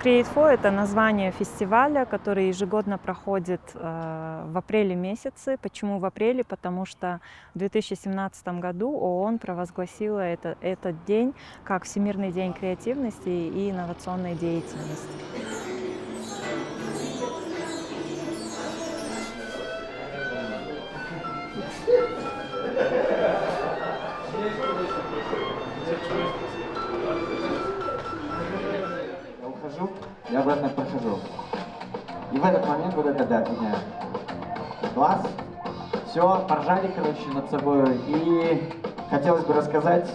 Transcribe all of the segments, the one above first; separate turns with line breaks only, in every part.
Create4 — это название фестиваля, который ежегодно проходит в апреле месяце. Почему в апреле? Потому что в 2017 году ООН провозгласила этот день как Всемирный день креативности и инновационной деятельности.
Я ухожу, я обратно прохожу. И в этот момент вот это, да, меня глаз. Все, поржали, короче, над собой. И хотелось бы рассказать,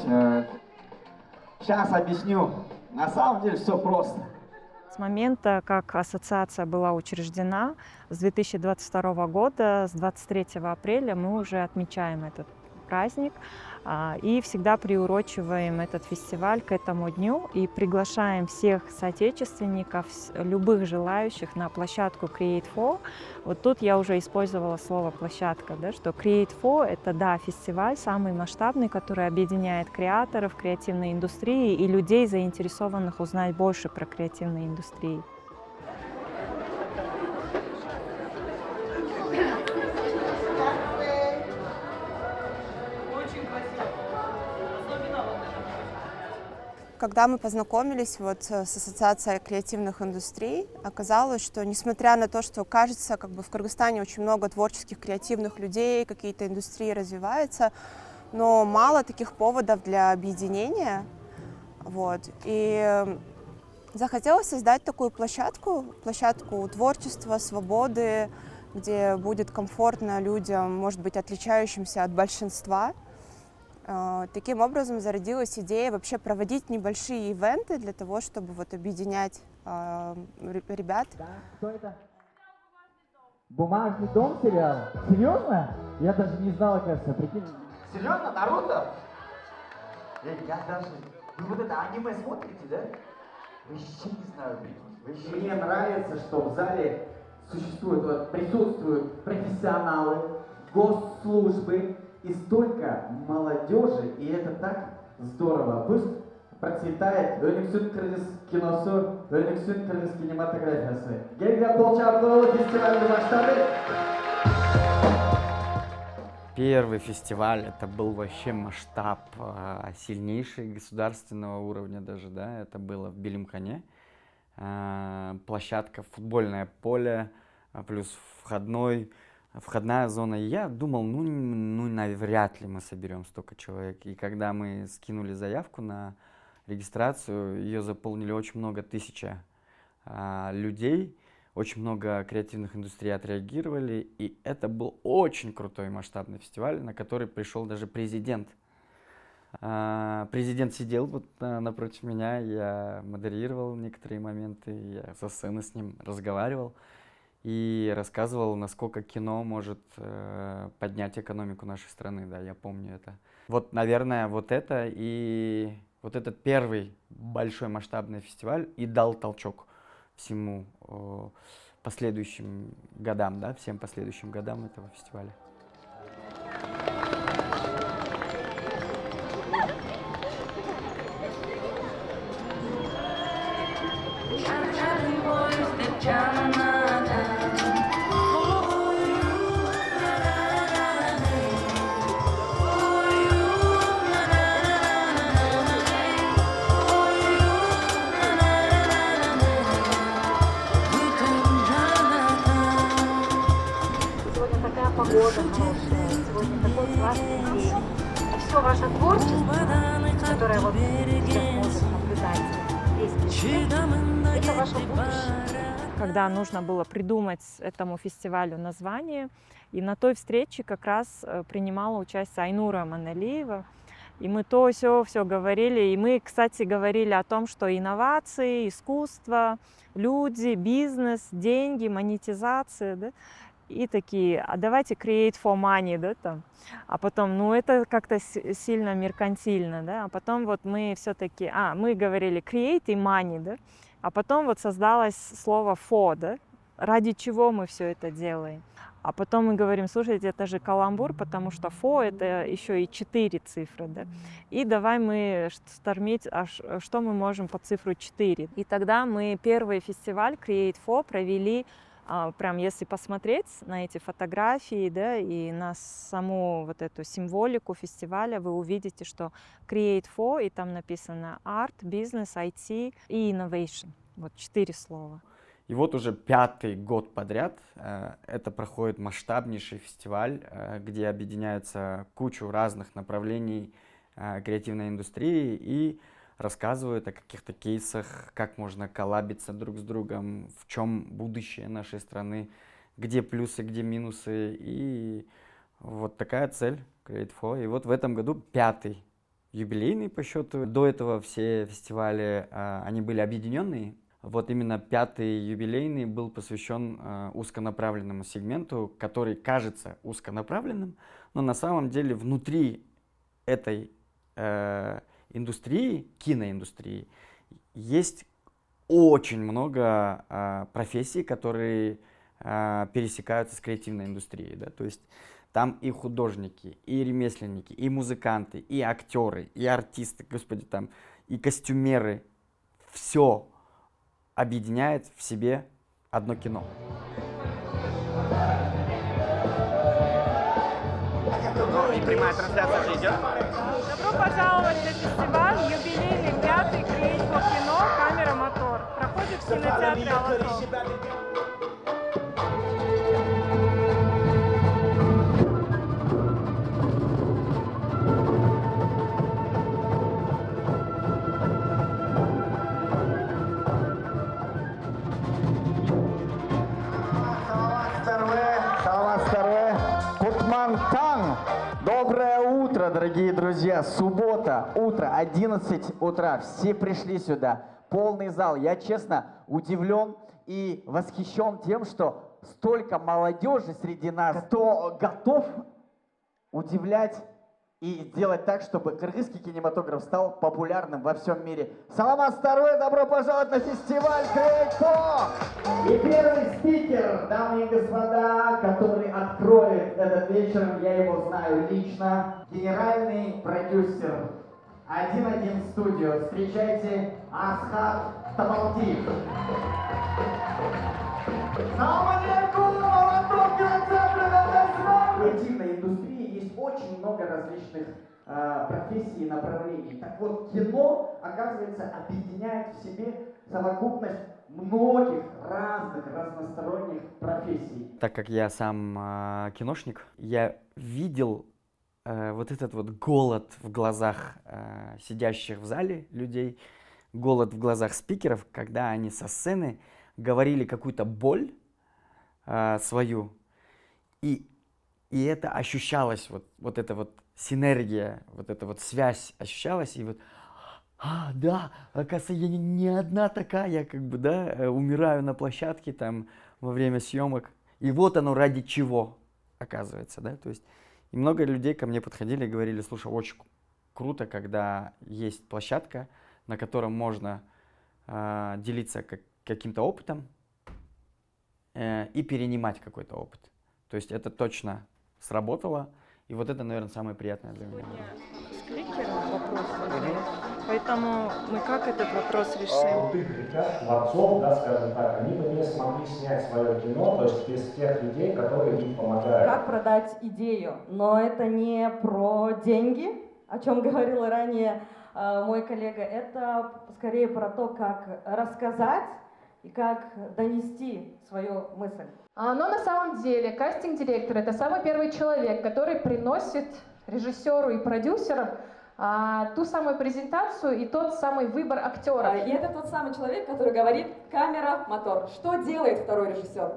сейчас объясню. На самом деле все просто.
С момента, как ассоциация была учреждена, с 2022 года, с 23 апреля мы уже отмечаем этот праздник и всегда приурочиваем этот фестиваль к этому дню и приглашаем всех соотечественников, любых желающих на площадку Create4. Вот тут я уже использовала слово площадка, да, что Create4 — это, да, фестиваль самый масштабный, который объединяет креаторов, креативной индустрии и людей, заинтересованных узнать больше про креативные индустрии.
Когда мы познакомились с Ассоциацией креативных индустрий, оказалось, что несмотря на то, что кажется, в Кыргызстане очень много творческих, креативных людей, какие-то индустрии развиваются, но мало таких поводов для объединения. И захотелось создать такую площадку творчества, свободы, где будет комфортно людям, может быть, отличающимся от большинства. Таким образом зародилась идея вообще проводить небольшие ивенты для того, чтобы объединять ребят.
Да, кто это? Бумажный дом сериал? Серьезно? Я даже не знал, кажется, прикинь. Серьезно, Наруто? Я даже... Вы вот это аниме смотрите, да? Вообще не знаю, прикинь. Мне нравится, что в зале присутствуют профессионалы, госслужбы, и столько молодежи, и это так здорово. Пусть процветает Önüksün киносу, Önüksün кинематографиясы. Гельга Полчаплова, фестиваль масштабы.
Первый фестиваль, это был вообще масштаб сильнейший, государственного уровня даже, да, это было в Билимкане. Площадка, футбольное поле, плюс входная зона. И я думал, ну навряд ли мы соберем столько человек. И когда мы скинули заявку на регистрацию, ее заполнили очень много, 1000 людей. Очень много креативных индустрий отреагировали. И это был очень крутой масштабный фестиваль, на который пришел даже президент. Президент сидел напротив меня, я модерировал некоторые моменты, я со сцены с ним разговаривал. И рассказывал, насколько кино может поднять экономику нашей страны, да, я помню это. Наверное, это и этот первый большой масштабный фестиваль и дал толчок всему последующим годам, да, всем последующим годам этого фестиваля.
Сегодня такая погода хорошая, сегодня такой классный день. И все ваше творчество, которое сейчас может наблюдать здесь, это ваше будущее. Когда нужно было придумать этому фестивалю название, и на той встрече как раз принимала участие Айнура Маналиева. И мы все говорили. И мы, кстати, говорили о том, что инновации, искусство, люди, бизнес, деньги, монетизация, да, и такие, а давайте create for money, да, там. А потом, это как-то сильно меркантильно, да, а потом мы все-таки, мы говорили create и money, да, а потом создалось слово for, да, ради чего мы все это делаем.
А потом мы говорим, слушайте, это же каламбур, потому что фо это еще и 4 цифры, да. И давай мы стормить, что мы можем по цифру 4. И тогда мы первый фестиваль Create For провели, прям если посмотреть на эти фотографии, да, и на саму вот эту символику фестиваля, вы увидите, что Create For, и там написано Art, Business, IT и Innovation. Вот 4 слова.
И вот уже 5-й год подряд это проходит масштабнейший фестиваль, где объединяются кучу разных направлений креативной индустрии и рассказывают о каких-то кейсах, как можно коллабиться друг с другом, в чем будущее нашей страны, где плюсы, где минусы. И вот такая цель Create For. И вот в этом году 5-й юбилейный по счету. До этого все фестивали, они были объединенные. Вот именно 5-й юбилейный был посвящен узконаправленному сегменту, который кажется узконаправленным, но на самом деле внутри этой индустрии, киноиндустрии, есть очень много профессий, которые пересекаются с креативной индустрией. Да? То есть там и художники, и ремесленники, и музыканты, и актеры, и артисты, господи, там, и костюмеры. Все объединяет в себе одно кино.
И прямая трансляция же идет.
Добро пожаловать на фестиваль юбилейный 5-й Create For кино «Камера Мотор». Проходит в кинотеатре «Алатон».
Доброе утро, дорогие друзья! Суббота, утро, 11 утра. Все пришли сюда. Полный зал. Я, честно, удивлен и восхищен тем, что столько молодежи среди нас, кто готов удивлять и сделать так, чтобы кыргызский кинематограф стал популярным во всем мире. Саламат Старое, добро пожаловать на фестиваль Create For! И первый спикер, дамы и господа, который откроет этот вечер, я его знаю лично, генеральный продюсер 1-1 студио. Встречайте Асхат Табалтиев. Салам алейкум, Алатон кинотеатр, в креативной индустрии есть очень много различных профессий и направлений. Так вот, кино, оказывается, объединяет в себе совокупность многих разных, разносторонних профессий.
Так как я сам киношник, я видел вот этот вот голод в глазах сидящих в зале людей, голод в глазах спикеров, когда они со сцены говорили какую-то боль свою, и это ощущалось, вот эта вот синергия, вот эта вот связь ощущалась, и вот, да, оказывается, я не одна такая, я как бы, да, умираю на площадке там во время съемок, и вот оно ради чего, оказывается, да, то есть, и много людей ко мне подходили и говорили, слушай, очень круто, когда есть площадка, на котором можно делиться каким-то опытом и перенимать какой-то опыт. То есть это точно сработало, и вот это, наверное, самое приятное для меня.
С кликером вопрос возник. Поэтому мы как этот вопрос решим?
Крутых ребят, творцов, да, скажем так, они бы не смогли снять свое кино, то есть без тех людей, которые им помогают.
Как продать идею? Но это не про деньги, о чем говорил ранее мой коллега, это скорее про то, как рассказать и как донести свою мысль.
Но на самом деле кастинг-директор — это самый первый человек, который приносит режиссеру и продюсерам ту самую презентацию и тот самый выбор актера.
И это тот самый человек, который говорит «камера, мотор». Что делает второй режиссер?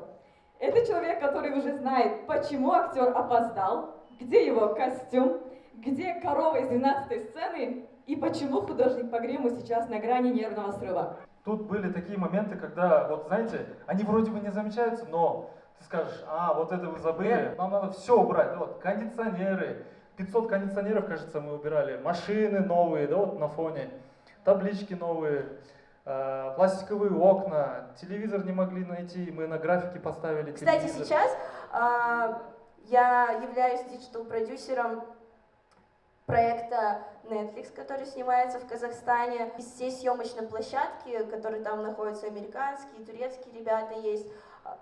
Это человек, который уже знает, почему актер опоздал, где его костюм, где корова из 12-й сцены и почему художник по гриму сейчас на грани нервного срыва.
Тут были такие моменты, когда, вот знаете, они вроде бы не замечаются, но ты скажешь, вот это вы забыли, нам надо все убрать. Вот кондиционеры, 500 кондиционеров, кажется, мы убирали, машины новые, да, вот на фоне, таблички новые, пластиковые окна, телевизор не могли найти, мы на графике поставили
Кстати,
телевизор.
сейчас
Я являюсь диджитал-продюсером проекта Netflix, который снимается в Казахстане. Из всей съемочной площадки, которые там находятся, американские, турецкие ребята есть.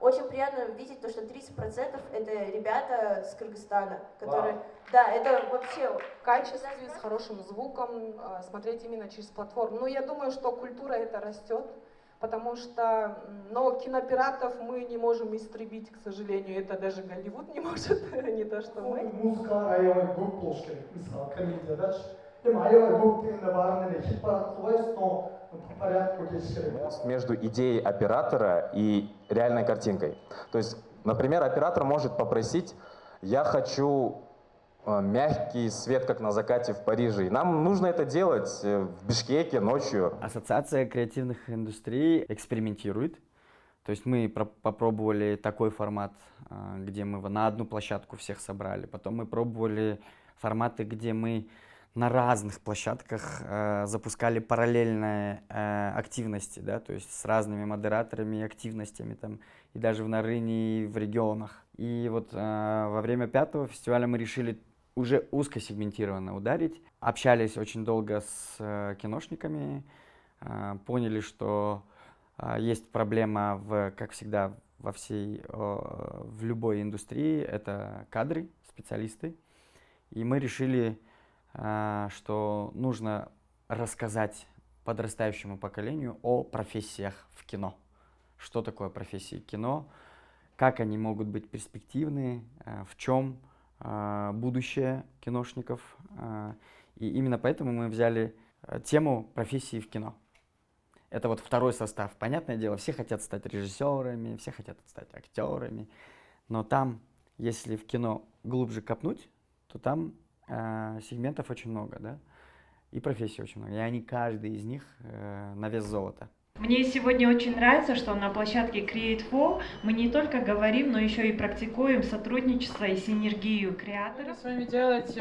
Очень приятно видеть то, что 30% это ребята с Кыргызстана, которые... Да, это вообще...
В качестве, с хорошим звуком, смотреть именно через платформу. Но я думаю, что культура это растет, потому что, но кинопиратов мы не можем истребить, к сожалению, это даже Голливуд не может, не то что мы.
Музыка аябай көп болуш керек. Мысалы, комедияда аябай көп дегенде баарына эле хит барат кылбайбыз, но по порядку кетиш керек.
Между идеей оператора и реальной картинкой. То есть, например, оператор может попросить: я хочу мягкий свет, как на закате в Париже. И нам нужно это делать в Бишкеке ночью.
Ассоциация креативных индустрий экспериментирует. То есть мы попробовали такой формат, где мы на одну площадку всех собрали. Потом мы пробовали форматы, где мы на разных площадках запускали параллельные активности, да, то есть с разными модераторами и активностями там, и даже в Нарыне, и в регионах. И вот во время 5-го фестиваля мы решили уже узкосегментированно ударить. Общались очень долго с киношниками, поняли, что есть проблема, как всегда, в любой индустрии, это кадры, специалисты. И мы решили, что нужно рассказать подрастающему поколению о профессиях в кино. Что такое профессии кино, как они могут быть перспективны, в чем будущее киношников. И именно поэтому мы взяли тему профессии в кино. Это вот второй состав. Понятное дело, все хотят стать режиссерами, все хотят стать актерами. Но там, если в кино глубже копнуть, то там сегментов очень много, да? И профессий очень много. И они, каждый из них на вес золота.
Мне сегодня очень нравится, что на площадке Create4 мы не только говорим, но еще и практикуем сотрудничество и синергию креаторов.
С вами делать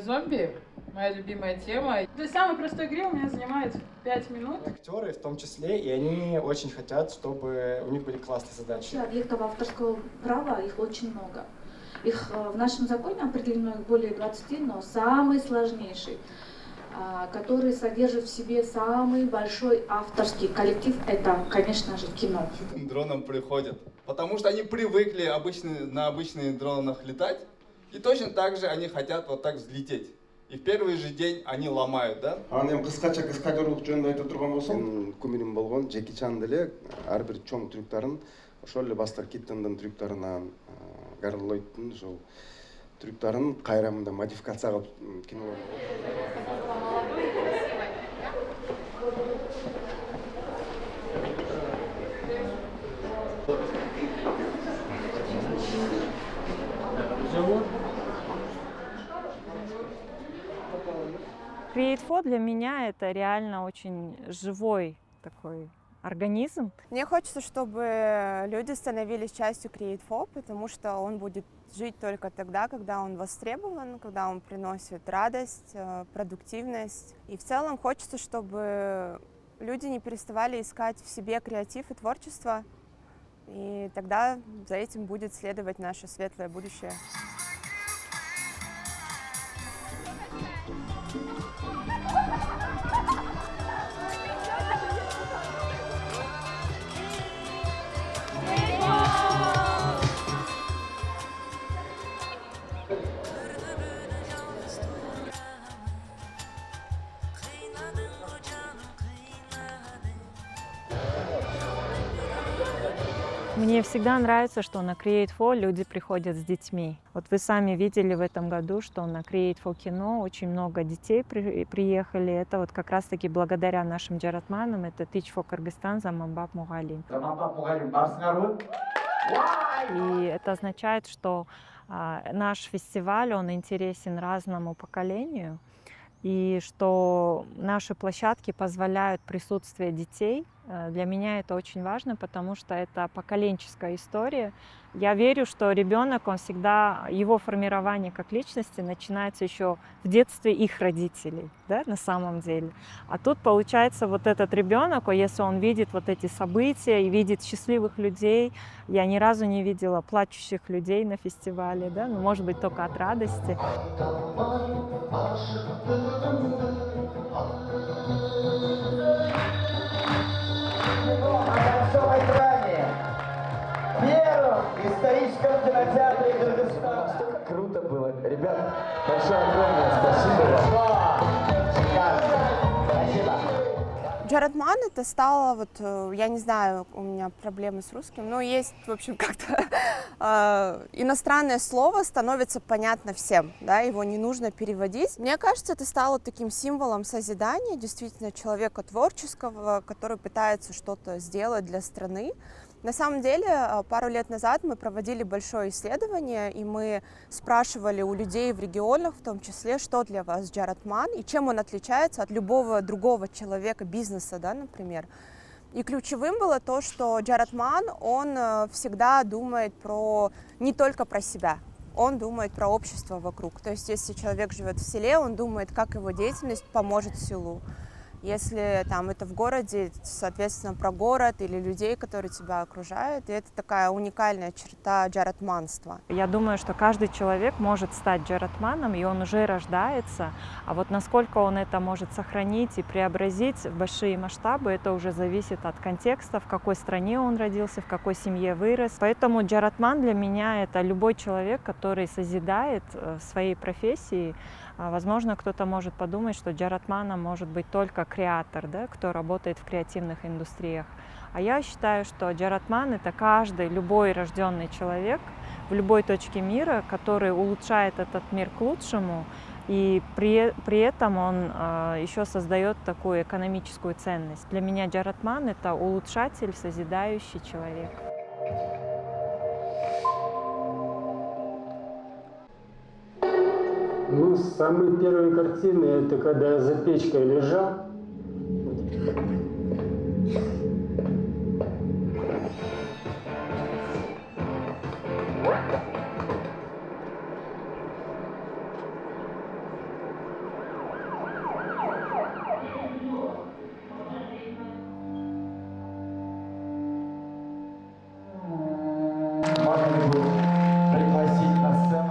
зомби, моя любимая тема. То есть самой простой игре у меня занимает 5 минут.
Актеры в том числе, и они очень хотят, чтобы у них были классные задачи.
Объектов авторского права, их очень много. Их в нашем законе определено их более 20, но самый сложнейший, который содержит в себе самый большой авторский коллектив, это, конечно же, кино.
Дроном приходят, потому что они привыкли на обычных дронах летать, и точно так же они хотят вот так взлететь. И в первый же день они ломают, да?
Анан кыскача каскадерлык жөнүндө айта турган болсом, күмүнүм болгон Джеки Чан деле ар бир чоң трюктарын ошол эле Бастер Киттондун трюктарынан Гарл Ллойдтун ошол трюктарын кайрамында модификация кылып кино.
Create4 для меня это реально очень живой такой организм.
Мне хочется, чтобы люди становились частью Create4, потому что он будет жить только тогда, когда он востребован, когда он приносит радость, продуктивность. И в целом хочется, чтобы люди не переставали искать в себе креатив и творчество, и тогда за этим будет следовать наше светлое будущее.
Мне всегда нравится, что на Create4 люди приходят с детьми. Вот вы сами видели в этом году, что на Create4 кино очень много детей приехали. Это вот как раз-таки благодаря нашим джаратманам, это Teach for Kyrgyzstan, Заманбап Мугалим. И это означает, что наш фестиваль, он интересен разному поколению, и что наши площадки позволяют присутствие детей Для меня это очень важно, потому что это поколенческая история. Я верю, что ребенок, он всегда, его формирование как личности начинается еще в детстве их родителей, да, на самом деле. А тут получается вот этот ребенок, если он видит вот эти события и видит счастливых людей, я ни разу не видела плачущих людей на фестивале, да, ну, может быть, только от радости.
В первом историческом кинотеатре Кыргызстана. Круто было. Ребят, большое огромное спасибо вам. Спасибо.
Джаратман это стало, вот, я не знаю, у меня проблемы с русским, но есть, в общем, как-то иностранное слово становится понятно всем, да, его не нужно переводить. Мне кажется, это стало таким символом созидания, действительно, человека творческого, который пытается что-то сделать для страны. На самом деле, пару лет назад мы проводили большое исследование, и мы спрашивали у людей в регионах, в том числе, что для вас Джаратман, и чем он отличается от любого другого человека, бизнеса, да, например. И ключевым было то, что Джаратман, он всегда думает не только про себя, он думает про общество вокруг. То есть, если человек живет в селе, он думает, как его деятельность поможет селу. Если там это в городе, соответственно, про город или людей, которые тебя окружают. И это такая уникальная черта джаратманства.
Я думаю, что каждый человек может стать джаратманом, и он уже рождается. А вот насколько он это может сохранить и преобразить в большие масштабы, это уже зависит от контекста, в какой стране он родился, в какой семье вырос. Поэтому джаратман для меня — это любой человек, который созидает в своей профессии. Возможно, кто-то может подумать, что джаратманом может быть только креатор, да, кто работает в креативных индустриях. А я считаю, что джаратман — это каждый, любой рожденный человек в любой точке мира, который улучшает этот мир к лучшему, и при этом он еще создает такую экономическую ценность. Для меня джаратман — это улучшатель, созидающий человек.
Ну, самые первые картины, это когда я за печкой лежал.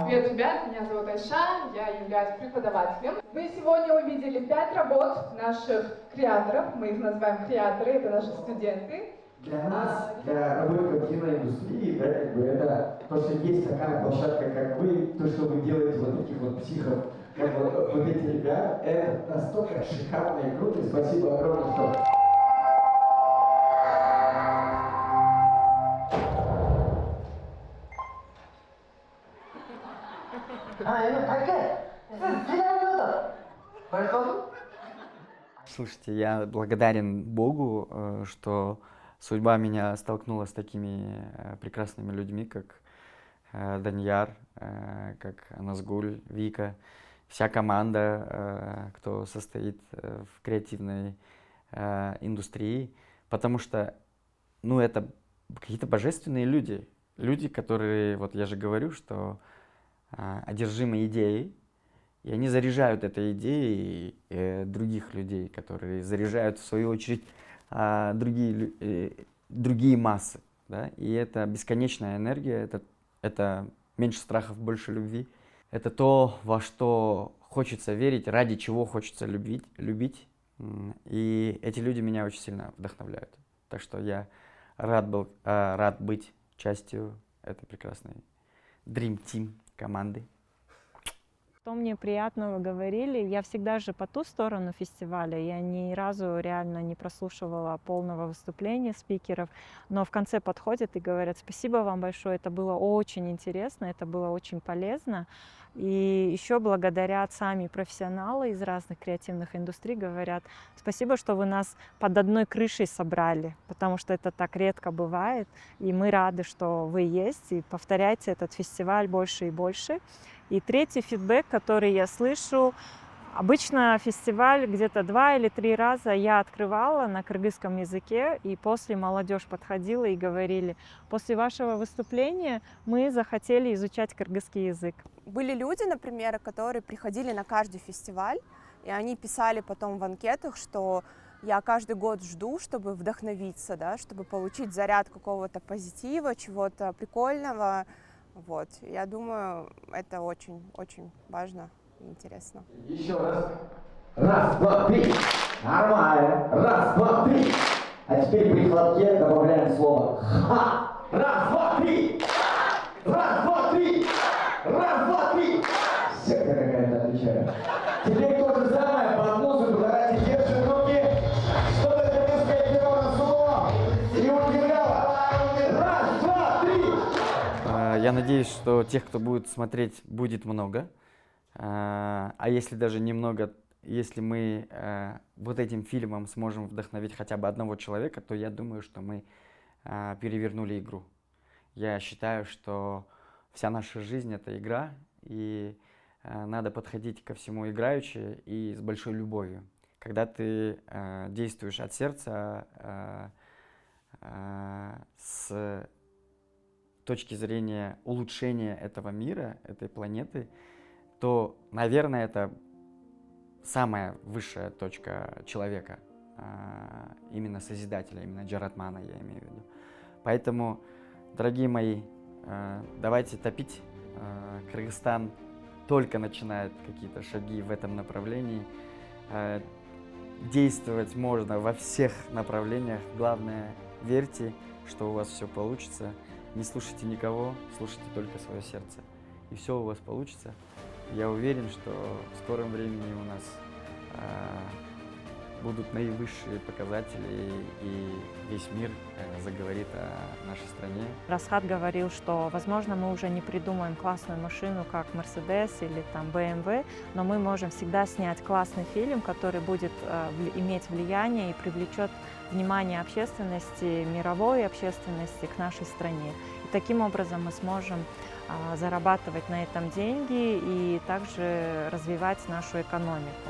Привет, ребят, меня зовут Айша, я являюсь преподавателем. Вы сегодня увидели 5 работ наших креаторов, мы их называем креаторы, это наши студенты.
Для нас, для работников киноиндустрии, да, как бы это то, что есть такая площадка, как вы, то, что вы делаете вот таких вот психов, как вот эти ребята, это настолько шикарно и круто. И спасибо огромное, что...
Слушайте, я благодарен Богу, что судьба меня столкнула с такими прекрасными людьми, как Даньяр, как Назгуль, Вика, вся команда, кто состоит в креативной индустрии, потому что, ну, это какие-то божественные люди, которые, вот я же говорю, что одержимы идеей, и они заряжают этой идеей других людей, которые заряжают, в свою очередь, другие массы. Да? И это бесконечная энергия, это меньше страхов, больше любви. Это то, во что хочется верить, ради чего хочется любить. И эти люди меня очень сильно вдохновляют. Так что я рад быть частью этой прекрасной Dream Team команды.
Что мне приятного говорили, я всегда же по ту сторону фестиваля, я ни разу реально не прослушивала полного выступления спикеров, но в конце подходят и говорят: спасибо вам большое, это было очень интересно, это было очень полезно. И еще благодарят сами профессионалы из разных креативных индустрий, говорят: спасибо, что вы нас под одной крышей собрали, потому что это так редко бывает, и мы рады, что вы есть, и повторяйте этот фестиваль больше и больше. И третий фидбэк, который я слышу, Обычно фестиваль где-то 2 или 3 раза я открывала на кыргызском языке, и после молодежь подходила и говорили: после вашего выступления мы захотели изучать кыргызский язык.
Были люди, например, которые приходили на каждый фестиваль, и они писали потом в анкетах, что я каждый год жду, чтобы вдохновиться, да, чтобы получить заряд какого-то позитива, чего-то прикольного. Вот. Я думаю, это очень важно и интересно.
Еще раз. Раз, два, три. Нормально. Раз, два, три. А теперь при хлопке добавляем слово «ха». Раз, два, три. Раз, два, три. Раз, два, три. Секта какая-то отвечает. Теперь то же самое под музыку. Давайте держим руки, чтобы это несколько первого росло и удивляло. Раз, два, три.
Я надеюсь, что тех, кто будет смотреть, будет много. А если даже немного, если мы вот этим фильмом сможем вдохновить хотя бы одного человека, то я думаю, что мы перевернули игру. Я считаю, что вся наша жизнь — это игра, и надо подходить ко всему играючи и с большой любовью. Когда ты действуешь от сердца, с точки зрения улучшения этого мира, этой планеты, то, наверное, это самая высшая точка человека, именно Созидателя, именно Джаратмана, я имею в виду. Поэтому, дорогие мои, давайте топить. Кыргызстан только начинает какие-то шаги в этом направлении. Действовать можно во всех направлениях. Главное, верьте, что у вас все получится. Не слушайте никого, слушайте только свое сердце. И все у вас получится. Я уверен, что в скором времени у нас будут наивысшие показатели, и весь мир заговорит о нашей стране.
Расхат говорил, что, возможно, мы уже не придумаем классную машину, как Mercedes или там BMW, но мы можем всегда снять классный фильм, который будет иметь влияние и привлечет внимание общественности, мировой общественности к нашей стране. И таким образом мы сможем зарабатывать на этом деньги и также развивать нашу экономику.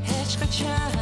Hech qachon